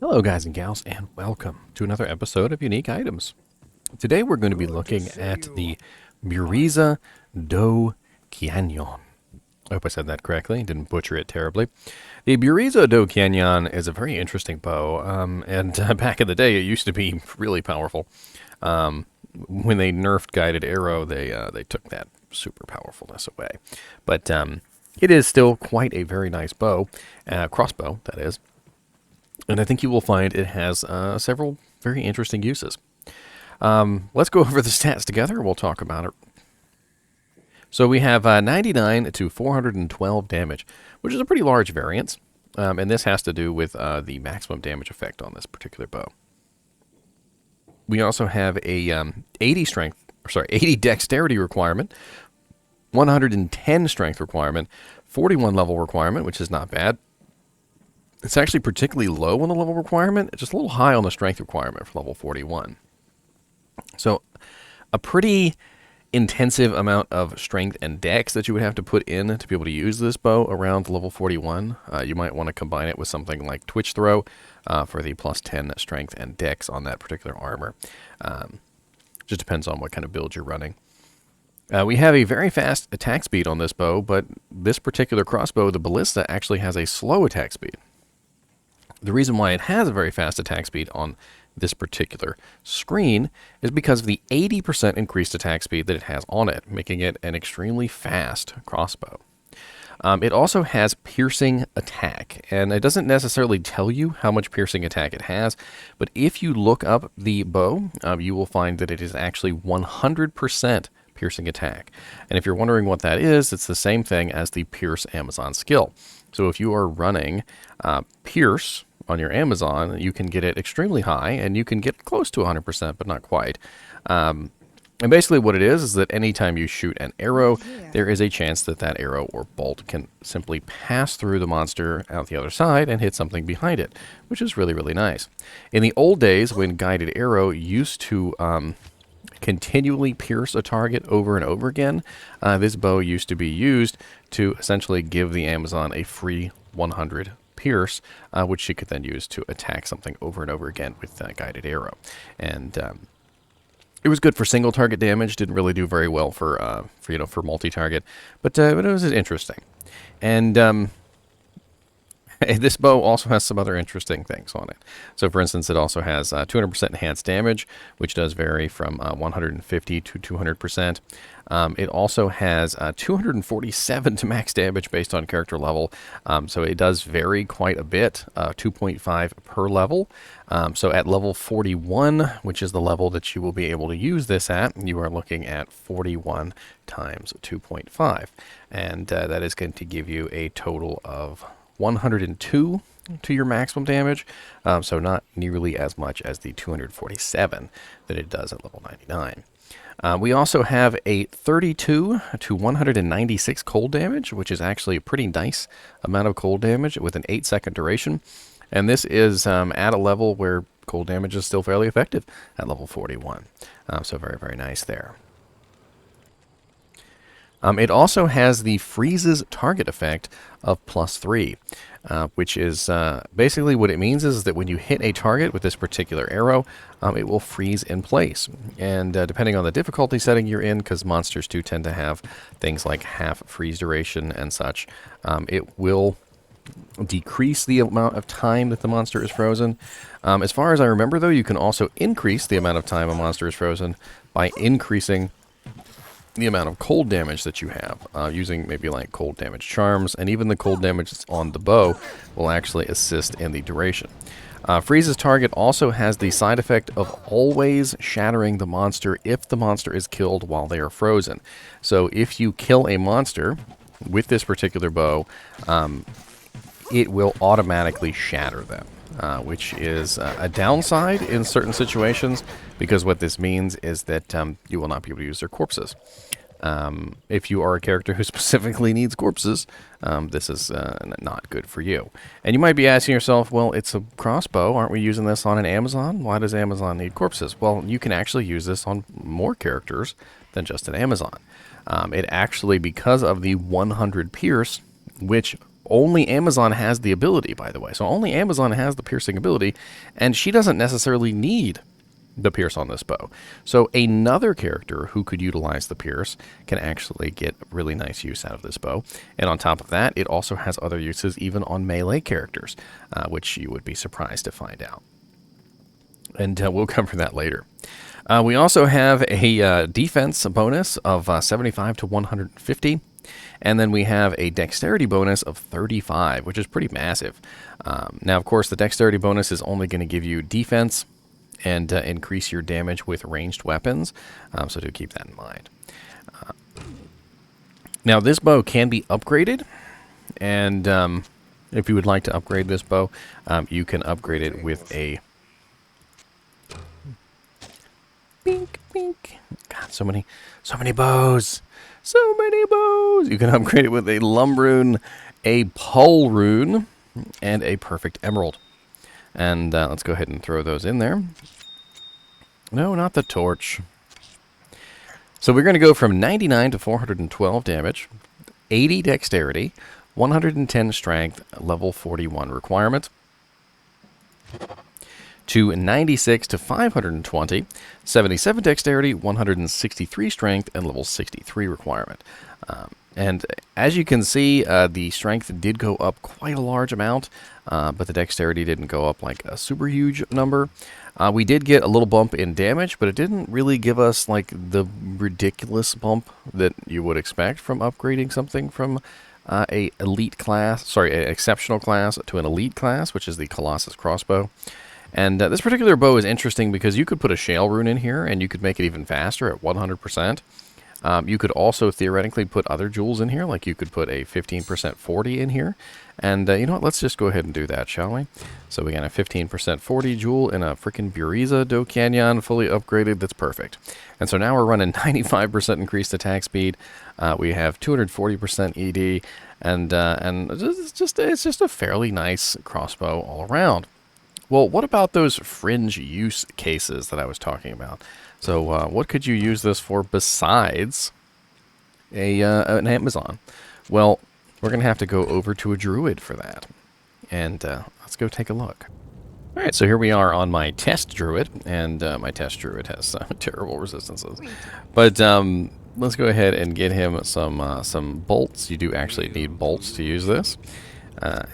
Hello guys and gals, and welcome to another episode of Unique Items. Today we're going to be looking at the Buriza-Do Kyanon. I hope I said that correctly, didn't butcher it terribly. The Buriza-Do Kyanon is a very interesting bow, and back in the day it used to be really powerful. When they nerfed guided arrow, they took that super powerfulness away. But it is still quite a very nice bow, crossbow that is. And I think you will find it has several very interesting uses. Let's go over the stats together and we'll talk about it. So we have 99 to 412 damage, which is a pretty large variance. And this has to do with the maximum damage effect on this particular bow. We also have a 80 dexterity requirement, 110 strength requirement, 41 level requirement, which is not bad. It's actually particularly low on the level requirement. It's just a little high on the strength requirement for level 41. So a pretty intensive amount of strength and dex that you would have to put in to be able to use this bow around level 41. You might want to combine it with something like Twitch Throw for the plus 10 strength and dex on that particular armor. Just depends on what kind of build you're running. We have a very fast attack speed on this bow, but this particular crossbow, the Ballista, actually has a slow attack speed. The reason why it has a very fast attack speed on this particular screen is because of the 80% increased attack speed that it has on it, making it an extremely fast crossbow. It also has piercing attack, and it doesn't necessarily tell you how much piercing attack it has, but if you look up the bow, you will find that it is actually 100% piercing attack. And if you're wondering what that is, it's the same thing as the Pierce Amazon skill. So if you are running Pierce on your Amazon, you can get it extremely high, and you can get close to 100%, but not quite. And basically what it is that anytime you shoot an arrow, there is a chance that that arrow or bolt can simply pass through the monster out the other side and hit something behind it, which is really, really nice. In the old days, when guided arrow used to continually pierce a target over and over again, this bow used to be used to essentially give the Amazon a free 100 pierce, which she could then use to attack something over and over again with guided arrow. And it was good for single target damage. Didn't really do very well for multi-target, but it was interesting. And this bow also has some other interesting things on it. So, for instance, it also has 200% enhanced damage, which does vary from 150 to 200%. It also has 247 to max damage based on character level. So it does vary quite a bit, 2.5 per level. So at level 41, which is the level that you will be able to use this at, you are looking at 41 times 2.5. And that is going to give you a total of 102 to your maximum damage, so not nearly as much as the 247 that it does at level 99. We also have a 32 to 196 cold damage, which is actually a pretty nice amount of cold damage with an 8-second duration. And this is at a level where cold damage is still fairly effective at level 41. So very, very nice there. It also has the freezes target effect of +3, which is basically what it means is that when you hit a target with this particular arrow, it will freeze in place. And depending on the difficulty setting you're in, because monsters do tend to have things like half freeze duration and such, it will decrease the amount of time that the monster is frozen. As far as I remember, though, you can also increase the amount of time a monster is frozen by increasing the amount of cold damage that you have, using maybe like cold damage charms, and even the cold damage that's on the bow will actually assist in the duration. Freeze's target also has the side effect of always shattering the monster if the monster is killed while they are frozen. So if you kill a monster with this particular bow, it will automatically shatter them. Which is a downside in certain situations, because what this means is that you will not be able to use their corpses. If you are a character who specifically needs corpses, this is not good for you. And you might be asking yourself, well, it's a crossbow. Aren't we using this on an Amazon? Why does Amazon need corpses? Well, you can actually use this on more characters than just an Amazon. It actually, because of the 100 pierce, which only Amazon has the ability, by the way. So only Amazon has the piercing ability, and she doesn't necessarily need the pierce on this bow. So another character who could utilize the pierce can actually get really nice use out of this bow. And on top of that, it also has other uses even on melee characters, which you would be surprised to find out. And we'll cover that later. We also have a defense bonus of 75 to 150. And then we have a dexterity bonus of 35, which is pretty massive. Now, of course, the dexterity bonus is only going to give you defense and increase your damage with ranged weapons. So do keep that in mind. Now, this bow can be upgraded. And if you would like to upgrade this bow, you can upgrade it with a... Bink, bink. God, so many bows. So many bows. You can upgrade it with a Lumbroon, a Pole Rune, and a Perfect Emerald. And let's go ahead and throw those in there. No, not the torch. So we're going to go from 99 to 412 damage, 80 dexterity, 110 strength, level 41 requirement, to 96 to 520, 77 dexterity, 163 strength, and level 63 requirement. And as you can see, the strength did go up quite a large amount, but the dexterity didn't go up like a super huge number. We did get a little bump in damage, but it didn't really give us like the ridiculous bump that you would expect from upgrading something from an exceptional class to an elite class, which is the Colossus Crossbow. And this particular bow is interesting because you could put a Shale Rune in here and you could make it even faster at 100%. You could also theoretically put other jewels in here, like you could put a 15% 40 in here. And you know what, let's just go ahead and do that, shall we? So we got a 15% 40 jewel in a freaking Buriza-Do Kyanon fully upgraded. That's perfect. And so now we're running 95% increased attack speed. We have 240% ED, and it's just a fairly nice crossbow all around. Well, what about those fringe use cases that I was talking about? So what could you use this for besides an Amazon? Well, we're going to have to go over to a Druid for that. And let's go take a look. All right, so here we are on my test Druid, and my test Druid has terrible resistances. But let's go ahead and get him some bolts. You do actually need bolts to use this.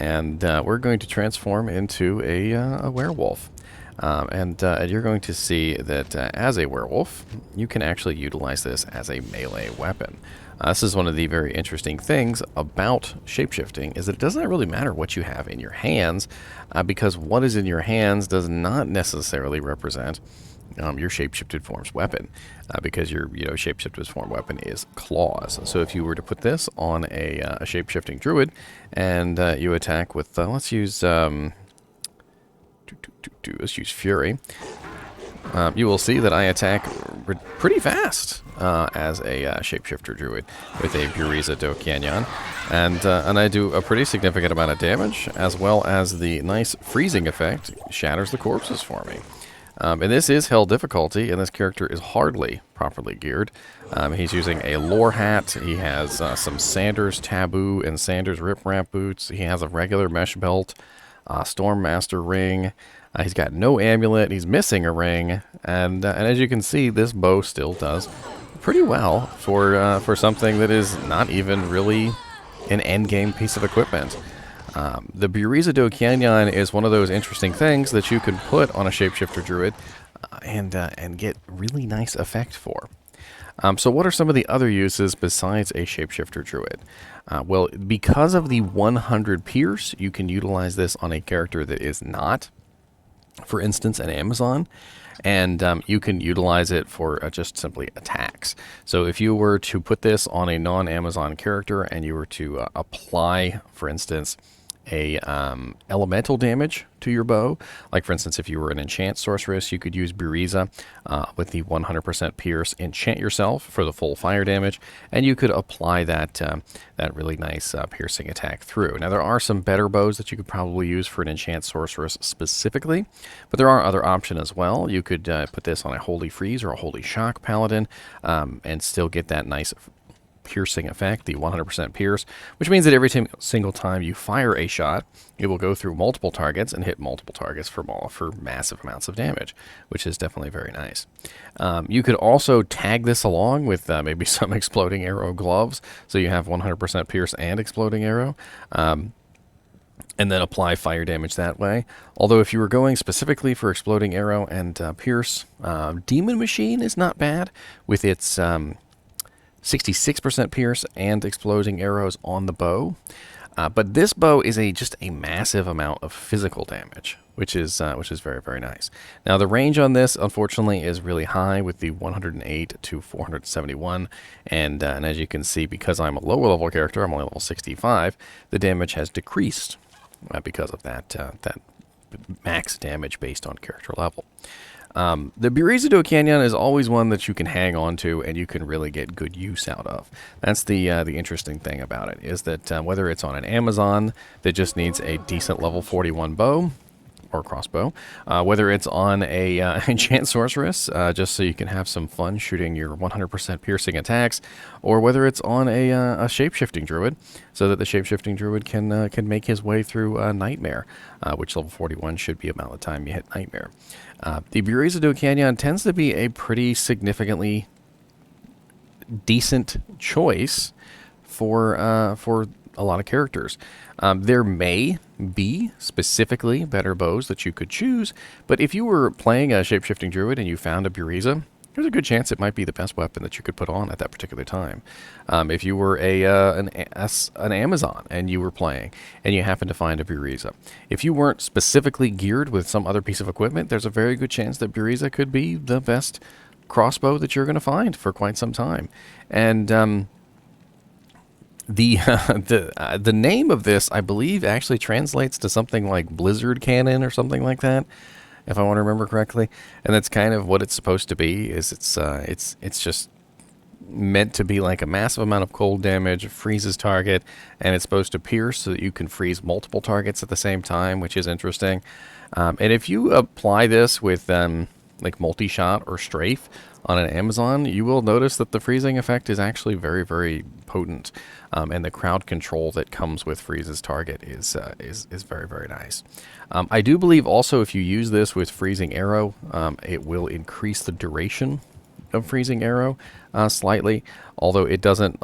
And we're going to transform into a werewolf. And you're going to see that as a werewolf, you can actually utilize this as a melee weapon. This is one of the very interesting things about shapeshifting, is that it doesn't really matter what you have in your hands, because what is in your hands does not necessarily represent your shapeshifted form's weapon, because your shapeshifted form weapon is claws. So if you were to put this on a shapeshifting druid and you attack with let's use Fury, you will see that I attack pretty fast as a shapeshifter druid with a Buriza-Do Kyanon, and I do a pretty significant amount of damage, as well as the nice freezing effect shatters the corpses for me. And this is hell difficulty, and this character is hardly properly geared. He's using a lore hat. He has some Sanders Taboo and Sanders Rip Ramp boots. He has a regular mesh belt, Storm Master ring. He's got no amulet. He's missing a ring, and as you can see, this bow still does pretty well for something that is not even really an endgame piece of equipment. The Buriza-Do Kyanon is one of those interesting things that you could put on a shapeshifter druid and get really nice effect for. So what are some of the other uses besides a shapeshifter druid? Well, because of the 100 pierce, you can utilize this on a character that is not, for instance, an Amazon, and you can utilize it for just simply attacks. So if you were to put this on a non-Amazon character and you were to apply, for instance, a elemental damage to your bow, like for instance if you were an enchant sorceress, you could use Buriza with the 100% pierce, enchant yourself for the full fire damage, and you could apply that that really nice piercing attack through. Now there are some better bows that you could probably use for an enchant sorceress specifically, but there are other options as well. You could put this on a Holy Freeze or a Holy Shock paladin and still get that nice piercing effect, the 100% pierce, which means that every single time you fire a shot, it will go through multiple targets and hit multiple targets for massive amounts of damage, which is definitely very nice. You could also tag this along with maybe some exploding arrow gloves, so you have 100% pierce and exploding arrow. And then apply fire damage that way. Although if you were going specifically for exploding arrow and pierce, Demon Machine is not bad with its 66% pierce and exploding arrows on the bow. But this bow is just a massive amount of physical damage, which is very, very nice. Now the range on this, unfortunately, is really high with the 108 to 471, and as you can see, because I'm a lower level character, I'm only level 65, the damage has decreased. Because of that max damage based on character level. The Buriza-Do Kyanon is always one that you can hang on to and you can really get good use out of. That's the interesting thing about it, is that whether it's on an Amazon that just needs a decent level 41 bow, or crossbow, whether it's on a enchant sorceress, just so you can have some fun shooting your 100% piercing attacks, or whether it's on a shapeshifting druid, so that the shapeshifting druid can make his way through Nightmare, which level 41 should be about the time you hit Nightmare. The Buriza-Do Kyanon tends to be a pretty significantly decent choice for a lot of characters. There may be specifically better bows that you could choose, but if you were playing a shapeshifting druid and you found a Buriza, there's a good chance it might be the best weapon that you could put on at that particular time. If you were an Amazon and you were playing and you happened to find a Buriza, if you weren't specifically geared with some other piece of equipment, there's a very good chance that Buriza could be the best crossbow that you're going to find for quite some time. And the name of this, I believe, actually translates to something like Blizzard Cannon or something like that, if I want to remember correctly. And that's kind of what it's supposed to be. Is it's just meant to be like a massive amount of cold damage, freezes target, and it's supposed to pierce so that you can freeze multiple targets at the same time, which is interesting. And if you apply this with like multi-shot or strafe on an Amazon, you will notice that the freezing effect is actually very, very potent, and the crowd control that comes with freezes target is very, very nice. I do believe also if you use this with freezing arrow, it will increase the duration of freezing arrow slightly, although it doesn't.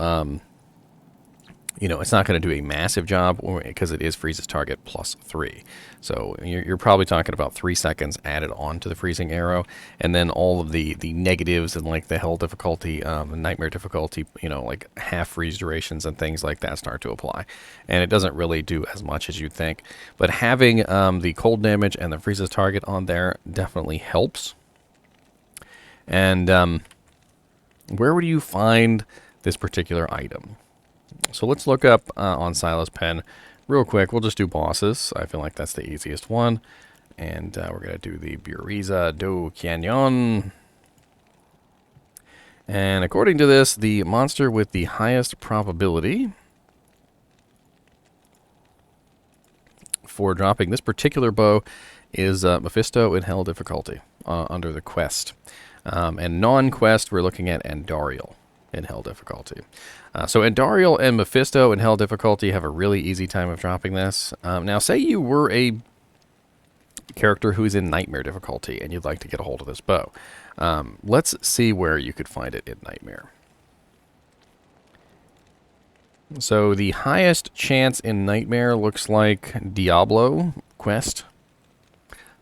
It's not going to do a massive job because it is freezes target +3. So you're probably talking about 3 seconds added on to the freezing arrow, and then all of the negatives and like the hell difficulty, the nightmare difficulty, like half freeze durations and things like that start to apply. And it doesn't really do as much as you'd think. But having the cold damage and the freezes target on there definitely helps. And where would you find this particular item? So let's look up on Silas Pen real quick. We'll just do bosses. I feel like that's the easiest one. And we're going to do the Buriza-Do Kyanon. And according to this, the monster with the highest probability for dropping this particular bow is Mephisto in Hell difficulty under the quest. And non-quest, we're looking at Andariel in Hell difficulty. So Andariel and Mephisto in Hell difficulty have a really easy time of dropping this. Now, say you were a character who's in Nightmare difficulty and you'd like to get a hold of this bow. Let's see where you could find it in Nightmare. So the highest chance in Nightmare looks like Diablo quest.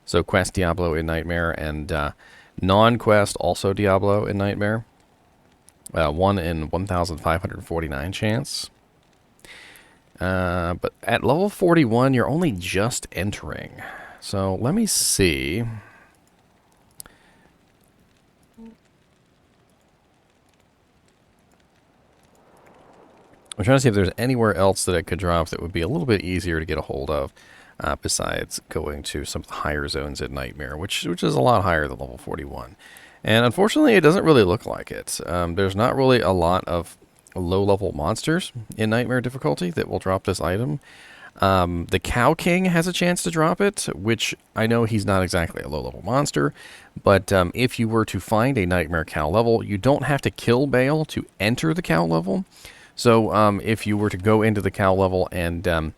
So quest Diablo in Nightmare, and non-quest also Diablo in Nightmare. 1 in 1,549 chance. But at level 41, you're only just entering. So let me see. I'm trying to see if there's anywhere else that it could drop that would be a little bit easier to get a hold of, besides going to some of the higher zones in Nightmare, which is a lot higher than level 41. And unfortunately, it doesn't really look like it. There's not really a lot of low-level monsters in Nightmare difficulty that will drop this item. The Cow King has a chance to drop it, which I know he's not exactly a low-level monster, but if you were to find a Nightmare Cow level, you don't have to kill Bale to enter the Cow level. So if you were to go into the Cow level and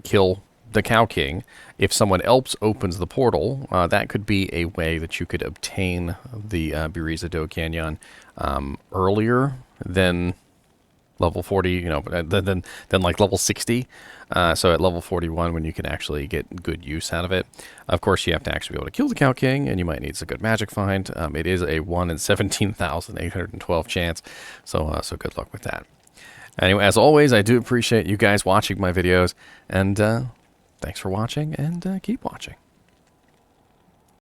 kill the Cow King, if someone else opens the portal, that could be a way that you could obtain the Buriza-Do Kyanon earlier than level 40, you know, than like level 60. So at level 41, when you can actually get good use out of it. Of course, you have to actually be able to kill the Cow King, and you might need some good magic find. It is a 1 in 17,812 chance, so good luck with that. Anyway, as always, I do appreciate you guys watching my videos, and thanks for watching, and keep watching.